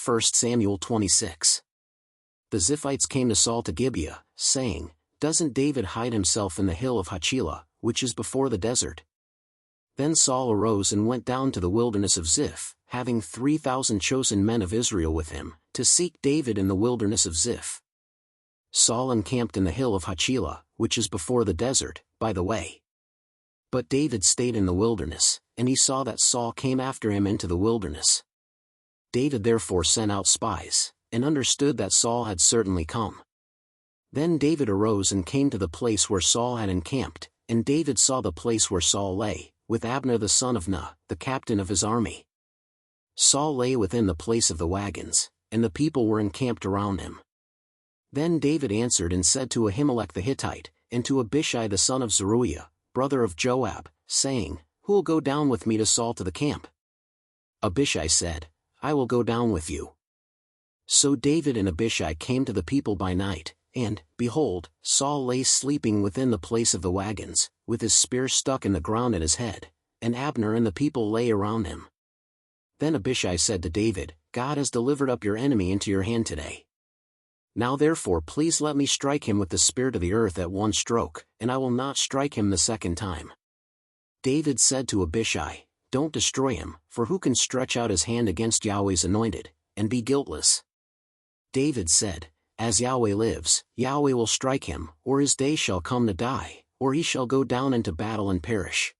1 Samuel 26. The Ziphites came to Saul to Gibeah, saying, "Doesn't David hide himself in the hill of Hachilah, which is before the desert?" Then Saul arose and went down to the wilderness of Ziph, having 3,000 chosen men of Israel with him, to seek David in the wilderness of Ziph. Saul encamped in the hill of Hachilah, which is before the desert, by the way. But David stayed in the wilderness, and he saw that Saul came after him into the wilderness. David therefore sent out spies, and understood that Saul had certainly come. Then David arose and came to the place where Saul had encamped, and David saw the place where Saul lay, with Abner the son of Ner, the captain of his army. Saul lay within the place of the wagons, and the people were encamped around him. Then David answered and said to Ahimelech the Hittite, and to Abishai the son of Zeruiah, brother of Joab, saying, "Who will go down with me to Saul to the camp?" Abishai said, "I will go down with you." So David and Abishai came to the people by night, and, behold, Saul lay sleeping within the place of the wagons, with his spear stuck in the ground at his head, and Abner and the people lay around him. Then Abishai said to David, "God has delivered up your enemy into your hand today. Now therefore please let me strike him with the spear to the earth at one stroke, and I will not strike him the second time." David said to Abishai, "Don't destroy him, for who can stretch out his hand against Yahweh's anointed, and be guiltless?" David said, "As Yahweh lives, Yahweh will strike him, or his day shall come to die, or he shall go down into battle and perish.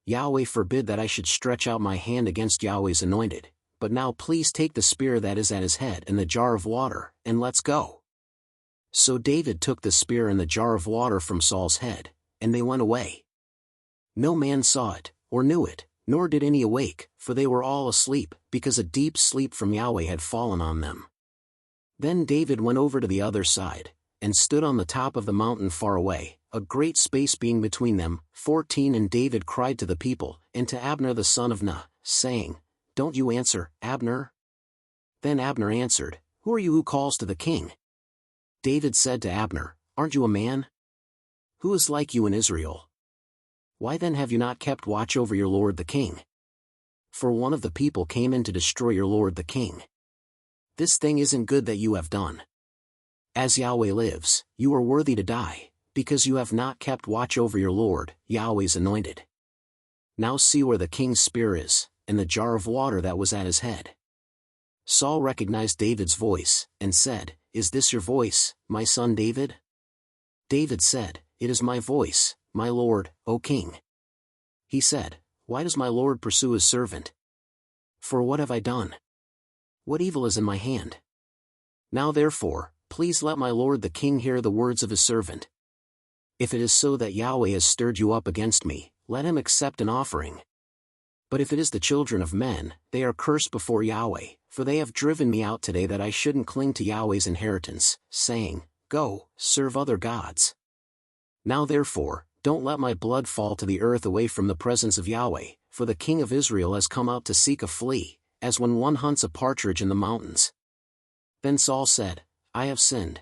Yahweh forbid that I should stretch out my hand against Yahweh's anointed, but now please take the spear that is at his head and the jar of water, and let's go." So David took the spear and the jar of water from Saul's head, and they went away. No man saw it, or knew it, nor did any awake, for they were all asleep, because a deep sleep from Yahweh had fallen on them. Then David went over to the other side, and stood on the top of the mountain far away, a great space being between them. 14 And David cried to the people, and to Abner the son of Ner, saying, "Don't you answer, Abner?" Then Abner answered, "Who are you who calls to the king?" David said to Abner, "Aren't you a man? Who is like you in Israel? Why then have you not kept watch over your lord the king? For one of the people came in to destroy your lord the king. This thing isn't good that you have done. As Yahweh lives, you are worthy to die, because you have not kept watch over your lord, Yahweh's anointed. Now see where the king's spear is, and the jar of water that was at his head." Saul recognized David's voice, and said, "Is this your voice, my son David?" David said, "It is my voice, my lord, O king." He said, "Why does my lord pursue his servant? For what have I done? What evil is in my hand? Now therefore, please let my lord the king hear the words of his servant. If it is so that Yahweh has stirred you up against me, let him accept an offering. But if it is the children of men, they are cursed before Yahweh, for they have driven me out today that I shouldn't cling to Yahweh's inheritance, saying, 'Go, serve other gods.' Now therefore, don't let my blood fall to the earth away from the presence of Yahweh, for the king of Israel has come out to seek a flea, as when one hunts a partridge in the mountains." Then Saul said, "I have sinned.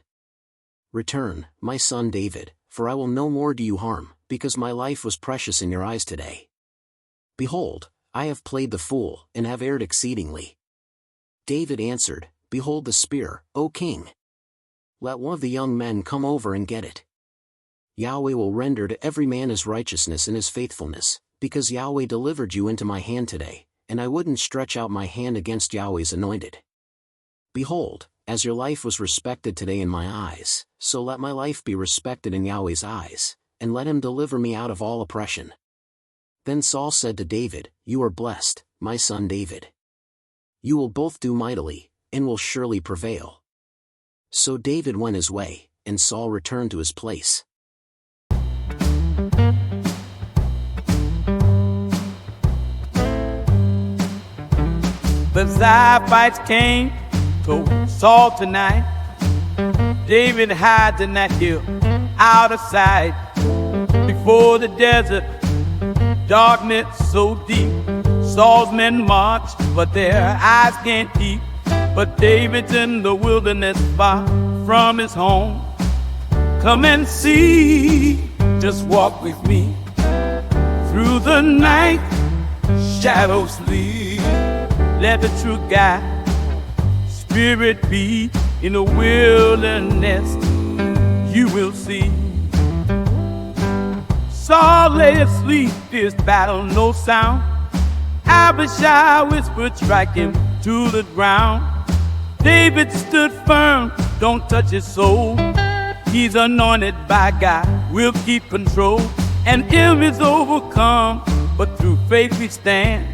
Return, my son David, for I will no more do you harm, because my life was precious in your eyes today. Behold, I have played the fool, and have erred exceedingly." David answered, "Behold the spear, O king. Let one of the young men come over and get it. Yahweh will render to every man his righteousness and his faithfulness, because Yahweh delivered you into my hand today, and I wouldn't stretch out my hand against Yahweh's anointed. Behold, as your life was respected today in my eyes, so let my life be respected in Yahweh's eyes, and let him deliver me out of all oppression." Then Saul said to David, "You are blessed, my son David. You will both do mightily, and will surely prevail." So David went his way, and Saul returned to his place. The Ziphites came to Saul tonight. David hides in that hill, out of sight. Before the desert, darkness so deep. Saul's men march, but their eyes can't peep. But David's in the wilderness, far from his home. Come and see, just walk with me. Through the night, shadows flee. Let the true guide Spirit be in the wilderness, you will see. Saul lay asleep, this battle no sound. Abishai whispered, strike him to the ground. David stood firm, don't touch his soul. He's anointed by God, we'll keep control. And enemies overcome, but through faith we stand.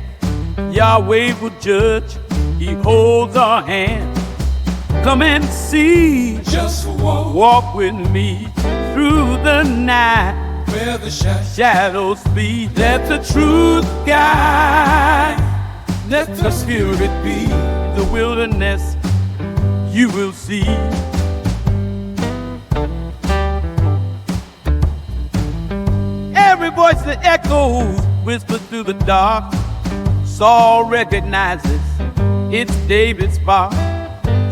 Yahweh will judge, he holds our hand. Come and see, just walk with me through the night, where the shadows flee. Let the truth guide, let the Spirit be. The wilderness you will see. Every voice that echoes whispers through the dark. Saul recognizes it's David's spark.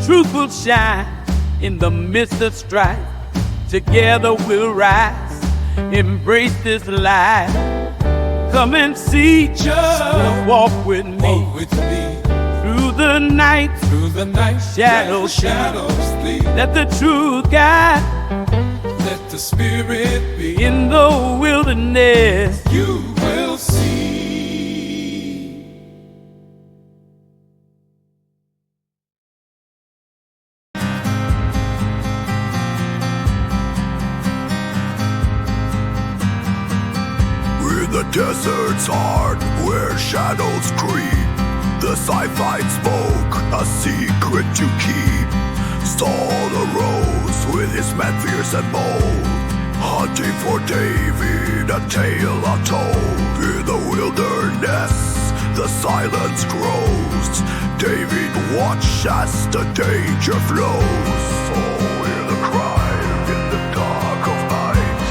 Truth will shine in the midst of strife. Together we'll rise, embrace this life. Come and see, just walk with me through the night, shadows flee. Let the truth guide, let the Spirit be. In the wilderness you will see. The desert's heart where shadows creep, the sci-fi smoke, a secret to keep. Saul arose with his men fierce and bold, hunting for David, a tale untold. In the wilderness, the silence grows. David watch as the danger flows. Oh, hear the cry in the dark of night.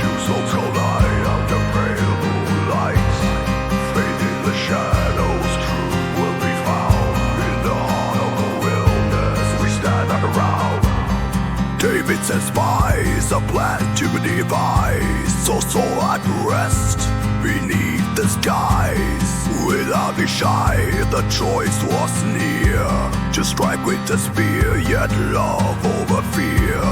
Two souls collide under pale moonlight. Faith in the shadows, truth will be found. In the heart of the wilderness, we stand around. David sent spies, a plan to devise, so Saul at rest beneath the skies. Without a shy, the choice was near, to strike with the spear, yet love over fear.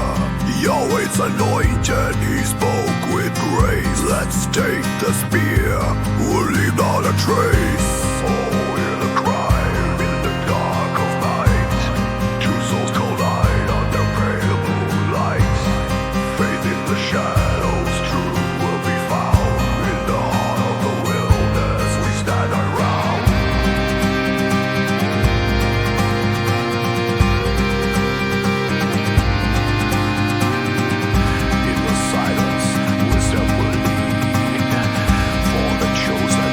Yahweh's anointed, he spoke with grace. Let's take the spear, we'll leave not a trace. Oh, hear the cry in the dark of night. Two souls collide under pale moonlight. Faith in the shadows, truth will be found. In the heart of the wilderness, we stand around. In the silence, wisdom will lead. For the chosen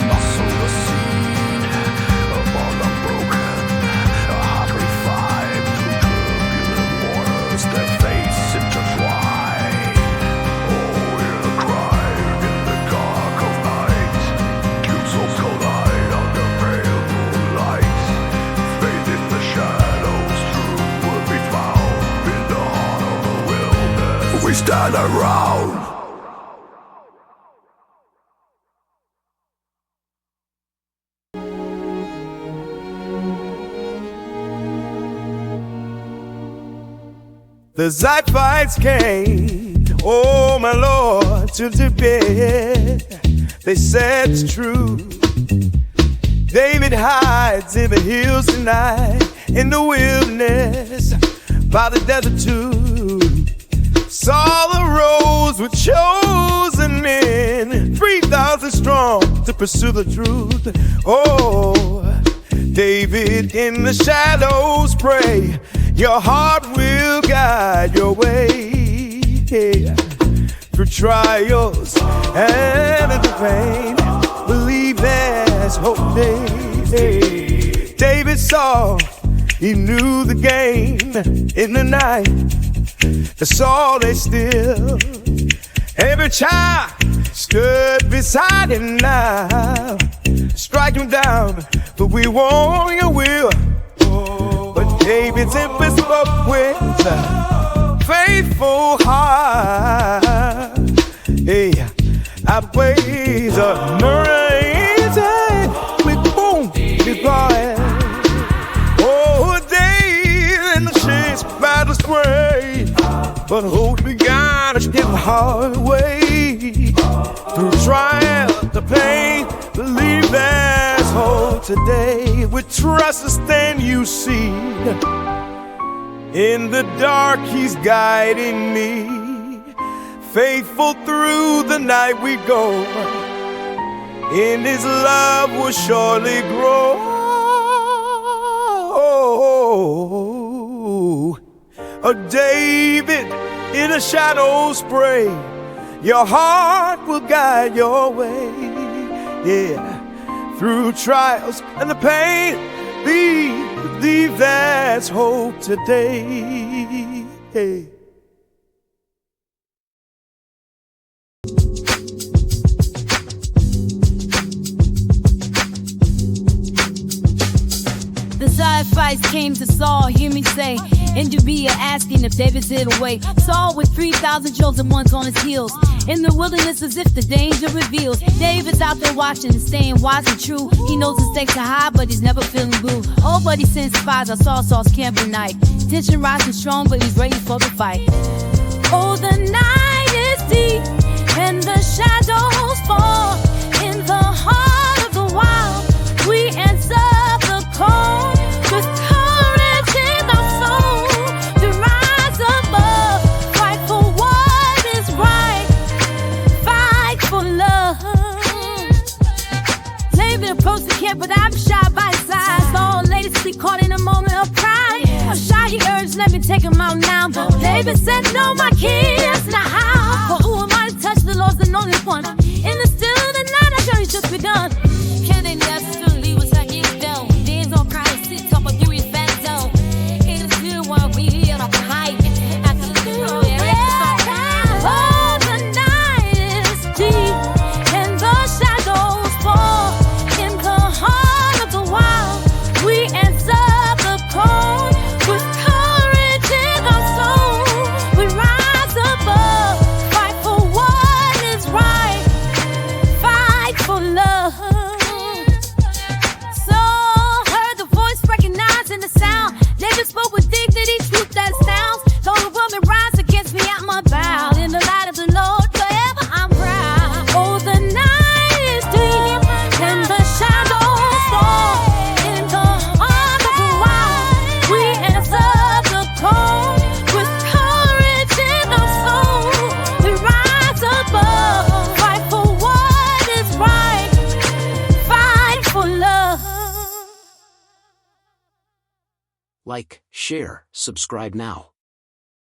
must sow the seed. Upon the broken, a heart revived. Through turbulent waters, their fates intertwine. Oh, hear the cry in the dark of night. Two souls collide under pale moonlight. Faith in the shadows, truth will be found. In the heart of the wilderness, we stand around. The Ziphites came, oh my Lord, to the bed. They said it's true. David hides in the hills tonight, in the wilderness, by the desert too. Saul arose with chosen men, 3,000 strong, to pursue the truth. Oh, David in the shadows pray, your heart will guide your way. Yeah. Through trials and the pain, believe there's hope. David saw, he knew the game. In the night, the Saul lay still. Every child stood beside him now. Strike him down, but we want your will. But David's emperor spoke with a faithful heart. Hey, outweighs a marine with boom, deployed. Oh, David but hope we gotta get the hard way. Through trial, the pain, believe there's hope today. With trust to stand, you see. In the dark, he's guiding me. Faithful through the night we go. In his love will surely grow. A David in a shadow spray. Your heart will guide your way. Yeah, through trials and the pain, believe there's hope today. Hey. The Ziphites came to Saul, hear me say, in Judea asking if David's hid away. Saul with 3,000 chosen ones on his heels, in the wilderness as if the danger reveals. David's out there watching and staying wise and true. He knows the stakes are high, but he's never feeling blue. Oh, but he sends spies. I saw Saul's camp at night. Tension rising strong, but he's ready for the fight. Oh, the night is deep, and the shadows fall. In the heart of the wild, we answer the call. With courage in our soul, to rise above. Fight for what is right, fight for love. David approached the camp, but I'm shy by his side. Saw a lady sleep caught in a moment of pride. I'm shy, he urged, let me take him out now. David said, no, my kids, not how. For who am I to touch the Lord's anointed one? In the still of the night, our journey just begun. Can they never leave us like you don't? There's no crowd to sit top of your event zone. It's still while we are up high. I can do it. Oh, the night is deep, and the shadows fall. In the heart of the wild, we answer the call. With courage in our soul, we rise above. Fight for what is right, fight for love. Saul heard the voice, recognizing the sound. David spoke with dignity, truth that astounds. Though the world may rise against me, I must bow. In the light of the Lord, forever I'm proud. Oh, the night is deep, and the shadows fall. In the heart of the wild, we answer the call. With courage in our soul, we rise above. Fight for what is right, fight for love. Like, share, subscribe now.